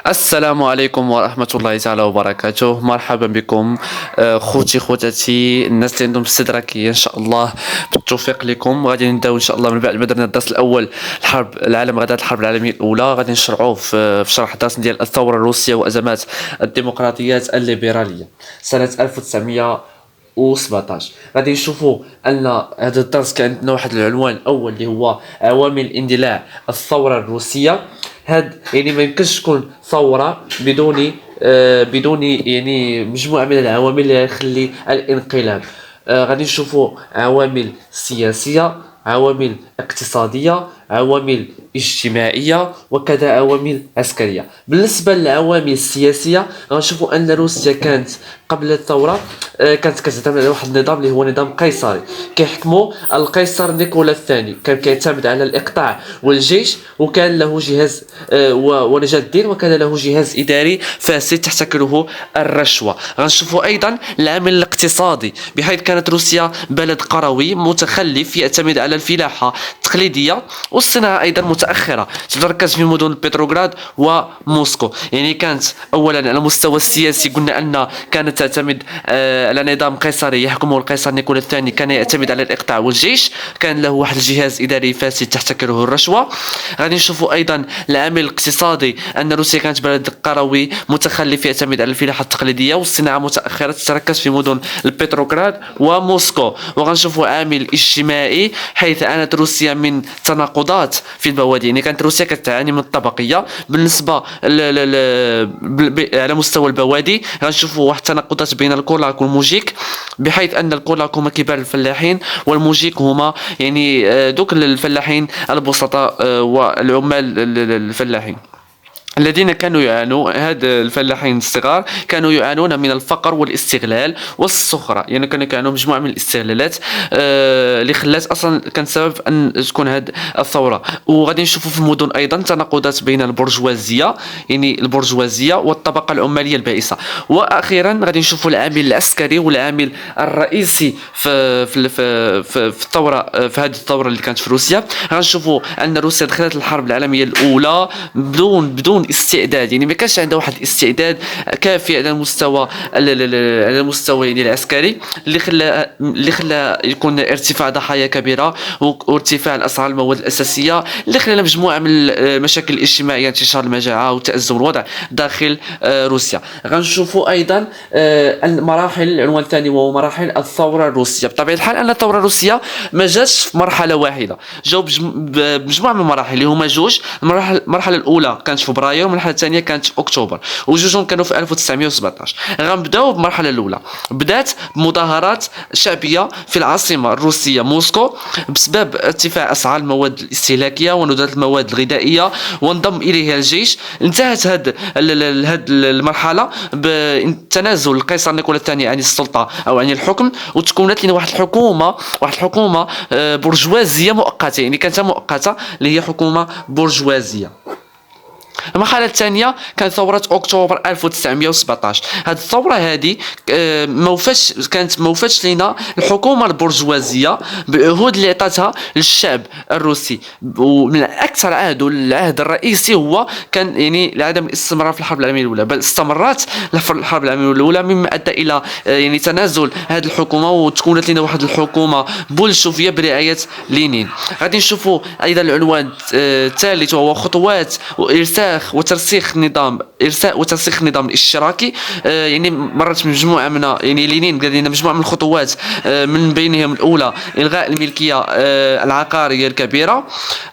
السلام عليكم ورحمة الله تعالى وبركاته. مرحبا بكم خوتي خواتاتي، الناس اللي عندهم استدراكية إن شاء الله بالتوفيق لكم. غادي نبداو إن شاء الله من بعد ما درنا الدرس الأول غدات الحرب العالمية الأولى، غادي نشرعوه في شرح الدرس ديال الثورة الروسية وأزمات الديمقراطيات الليبرالية سنة 1917. غادي نشوفوا ان هذا الدرس كان عندنا واحد العنوان الاول اللي هو عوامل اندلاع الثوره الروسيه. هاد يعني ما يمكنش تكون ثوره بدون يعني مجموعه من العوامل اللي يخلي الانقلاب. غادي نشوفوا عوامل سياسيه، عوامل اقتصاديه، عوامل اجتماعيه، وكذا عوامل عسكريه. بالنسبه للعوامل السياسيه غنشوفوا ان روسيا كانت قبل الثوره كانت كتعتمد على واحد النظام اللي هو نظام قيصري، كيحكموا القيصر نيكولا الثاني. كان كيعتمد على الاقطاع والجيش، وكان له جهاز ونجاة الدين، وكان له جهاز اداري فاسد تحتكره الرشوه. غنشوفوا ايضا العامل الاقتصادي، بحيث كانت روسيا بلد قروي متخلف يعتمد على الفلاحه التقليديه والصناعه ايضا متاخره، تتركز في مدن بتروغراد وموسكو. يعني كانت اولا على المستوى السياسي قلنا ان كانت تعتمد على نظام قيصري يحكمه القيصر نيكولا الثاني، كان يعتمد على الاقطاع والجيش، كان له واحد الجهاز اداري فاسد تحتكره الرشوه. غادي نشوفوا ايضا العامل الاقتصادي، ان روسيا كانت بلد قروي متخلف يعتمد على الفلاحه التقليديه والصناعه متاخره، تتركز في مدن بتروغراد وموسكو. وغنشوفوا عامل اجتماعي، حيث عانت روسيا من تناقضات في البوادي. يعني كانت روسيا كتعاني من الطبقيه بالنسبه على مستوى البوادي. غنشوفوا واحد التناقضات بين الكولاك والموجيك، بحيث ان الكولاك هما كبار الفلاحين، والموجيك هما يعني دوك الفلاحين البسطاء والعمال الفلاحين الذين كانوا يعانوا. هاد الفلاحين الصغار كانوا يعانون من الفقر والاستغلال والسخرة، يعني كانوا يعانوا مجموعة من الاستغلالات اللي خلات اصلا كان سبب ان تكون هاد الثورة. وغادي نشوفوا في المدن ايضا تناقضات بين البرجوازية، يعني البرجوازية والطبقة العمالية البائسة. واخيرا غادي نشوفوا العامل العسكري والعامل الرئيسي في الثورة، في هذه الثورة اللي كانت في روسيا. غنشوفوا ان روسيا دخلت الحرب العالمية الاولى بدون استعداد، يعني ما كانش عندها واحد الاستعداد كافي على المستوى يعني العسكري، اللي خلى يكون ارتفاع ضحايا كبيره وارتفاع الاسعار المواد الاساسيه، اللي خلى مجموعه من المشاكل الاجتماعيه، انتشار المجاعه وتازم الوضع داخل روسيا. غنشوفوا ايضا المراحل، العنوان الثاني وهو مراحل الثوره الروسيه. بطبيعه الحال ان الثوره الروسيه ما جاتش في مرحله واحده، جاوا بمجموعه من المراحل اللي هما جوج. المرحله الاولى كانت في فبراير، والمرحله الثانيه كانت في اكتوبر، وجوجهم كانوا في 1917. غنبداو بالمرحله الاولى. بدات بمظاهرات شعبيه في العاصمه الروسيه موسكو بسبب ارتفاع اسعار المواد الاستهلاكيه وندرات المواد الغذائيه، وانضم اليها الجيش. انتهت هاد المرحله بتنازل القيصر نيكولا الثاني عن السلطه او عن الحكم، وتكونت لنا واحد الحكومه برجوازيه مؤقته، يعني كانت مؤقته، اللي هي حكومه برجوازيه. المرحله الثانيه كانت ثوره اكتوبر 1917. هذه الثوره هذه كانت موفاش لنا الحكومه البرجوازيه بعهود اللي عطاتها للشعب الروسي. ومن اكثر العهد الرئيسي هو كان يعني عدم الاستمرار في الحرب العالميه الاولى، بل استمرت الحرب العالميه الاولى، مما ادى الى يعني تنازل هذه الحكومه، وتكونت لنا واحد الحكومه بولشوفيه برعايه لينين. غادي نشوفوا ايضا العنوان الثالث وهو خطوات ارساء وترسيخ النظام الاشتراكي. يعني مرت مجموعه من يعني لينين قال لنا مجموعه من الخطوات، من بينهم الاولى الغاء الملكيه العقاريه الكبيره.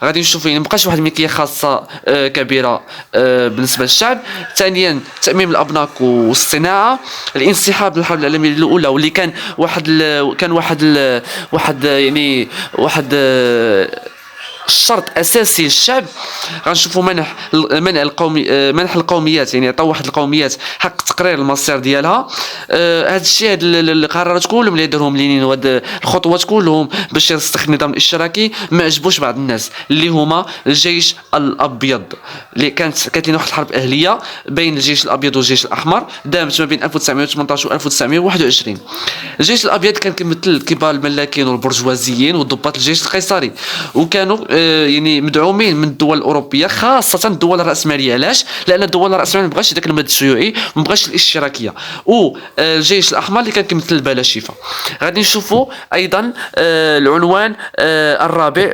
غادي نشوف يعني مابقاش واحد الملكيه خاصه كبيره بالنسبه للشعب. ثانيا تاميم الابناك والصناعه، الانسحاب من الحرب العالميه الاولى، واللي كان واحد شرط اساسي للشعب. غنشوفوا منح القوميات، يعني عطاو واحد القوميات حق تقرير المصير ديالها. هذا الشيء، هاد القرارات كلهم اللي دارهم لينين، وهاد الخطوات كلهم باش يرسخ النظام الاشتراكي، ما عجبوش بعض الناس اللي هما الجيش الابيض. اللي كانت لنا واحد الحرب اهليه بين الجيش الابيض والجيش الاحمر، دامت ما بين 1918 و 1921. الجيش الابيض كان كيمثل كبار الملاكين والبرجوازيين وضباط الجيش القيصري، وكانوا يعني مدعومين من الدول الاوروبيه، خاصه الدول الراسماليه. علاش؟ لان الدول الراسماليه ما بغاش داك المد الشيوعي، ما بغاش الاشتراكيه. والجيش الاحمر اللي كان كيمثل البلاشفه. غادي نشوفوا ايضا العنوان الرابع،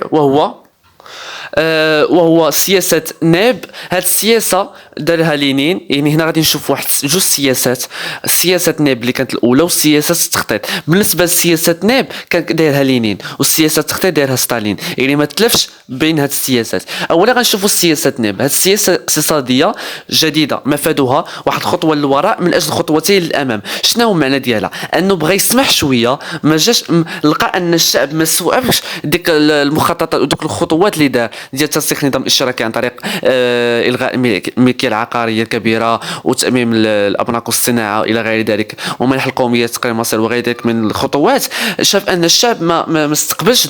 وهو سياسة ناب. هاد السياسة دارها لينين. يعني هنا غادي نشوف واحد جوج سياسات، سياسة ناب اللي كانت الأولى وسياسة التخطيط. بالنسبة لسياسة ناب كان دايرها لينين، والسياسة التخطيط دايرها ستالين. يعني ما تلفش بين هاد السياسات. أولا غنشوفوا سياسة ناب. هاد السياسة اقتصادية جديدة مفادها واحد خطوة للوراء من أجل خطوتين للأمام. شنو هو المعنى ديالها؟ أنه بغى يسمح شوية، ما جاش لقى أن الشعب ما استوعبش ديك المخططات ودوك الخطوات اللي دار ديال ترسيخ النظام الاشتراكي عن طريق الغاء الملكيه العقاريه الكبيره وتاميم الابناق والصناعه الى غير ذلك، ومنح القوميه تقرير مصير وغير ذلك من الخطوات. شاف ان الشعب ما استقبلش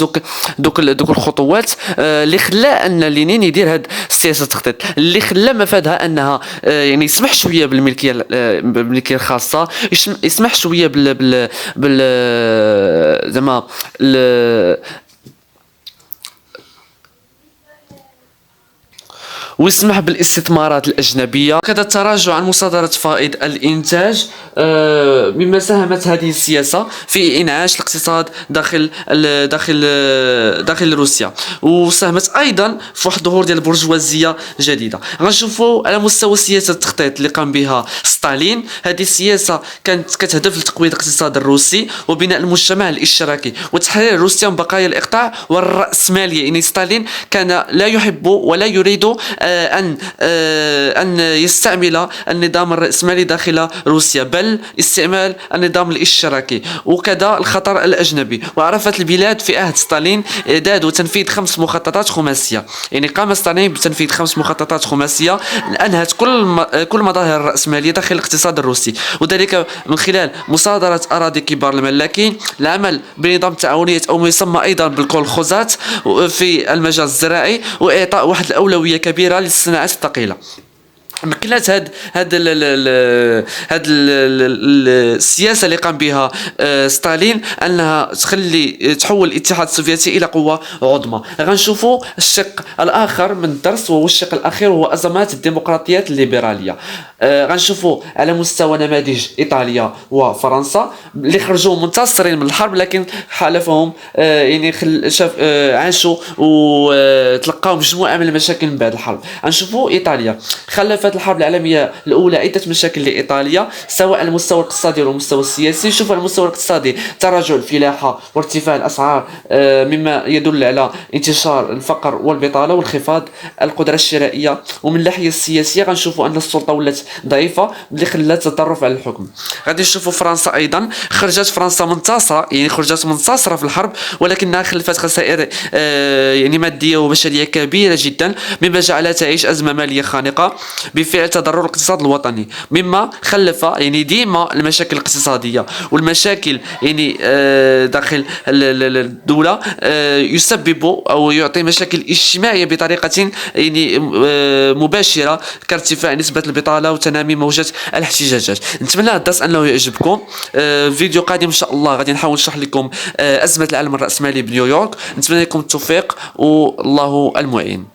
دوك الخطوات اللي خلى ان لينين يدير هاد السياسه التخطيط، اللي خلى مفادها انها يعني يسمح شويه بالملكيه الخاصه، يسمح شويه بال زعما ويسمح بالاستثمارات الأجنبية، كذا التراجع عن مصادرة فائض الإنتاج، مما ساهمت هذه السياسة في إنعاش الاقتصاد داخل روسيا، وساهمت أيضا في واحد الظهور ديال البرجوازية جديدة. غنشوفوا على مستوى سياسة التخطيط اللي قام بها ستالين. هذه السياسة كانت كتهدف لتقوية الاقتصاد الروسي وبناء المجتمع الاشتراكي وتحرير روسيا من بقايا الإقطاع والرأسمالية. يعني ستالين كان لا يحب ولا يريد أن يستعمل النظام الرأسمالي داخل روسيا، بل استعمال النظام الاشتراكي وكذا الخطر الأجنبي. وعرفت البلاد في عهد ستالين إعداد وتنفيذ 5 مخططات خماسية. يعني قام ستالين بتنفيذ 5 مخططات خماسية أنهت كل مظاهر الرأسمالية داخل الاقتصاد الروسي، وذلك من خلال مصادرة أراضي كبار الملاكين، العمل بنظام تعاونية أو ما يسمى أيضا بالكولخوزات في المجال الزراعي، وإعطاء واحد الأولوية كبيرة للصناعات الثقيلة. مكنات هاد السياسه اللي قام بها ستالين انها تحول الاتحاد السوفيتي الى قوه عظمى. غنشوفوا الشق الاخر من الدرس، وهو الشق الاخير، وهو ازمات الديمقراطيات الليبراليه. غنشوفوا على مستوى نماذج ايطاليا وفرنسا اللي خرجوا منتصرين من الحرب، لكن حالفهم يعني عاشوا وتلقاو مجموعه من المشاكل من بعد الحرب. غنشوفوا ايطاليا خلفت الحرب العالميه الاولى عده مشاكل لايطاليا، سواء على المستوى الاقتصادي او المستوى السياسي. شوف على المستوى الاقتصادي تراجع الفلاحه وارتفاع الاسعار، مما يدل على انتشار الفقر والبطاله وانخفاض القدره الشرائيه. ومن الناحيه السياسيه غنشوفوا ان السلطه ولات ضعيفه اللي خلات التطرف على الحكم. غادي نشوفوا فرنسا ايضا خرجت فرنسا منتصره، يعني خرجت منتصره في الحرب، ولكنها خلفت خسائر يعني ماديه وبشريه كبيره جدا، مما جعلها تعيش ازمه ماليه خانقه بفعل تضرر الاقتصاد الوطني، مما خلف يعني ديما المشاكل الاقتصاديه والمشاكل يعني داخل الدوله يسبب او يعطي مشاكل اجتماعيه بطريقه يعني مباشره، كارتفاع نسبه البطاله وتنامي موجه الاحتجاجات. نتمنى هذا الدرس انه يعجبكم. فيديو قادم ان شاء الله غادي نحاول نشرح لكم ازمه العالم الراسمالي بنيويورك. نتمنى لكم التوفيق والله المعين.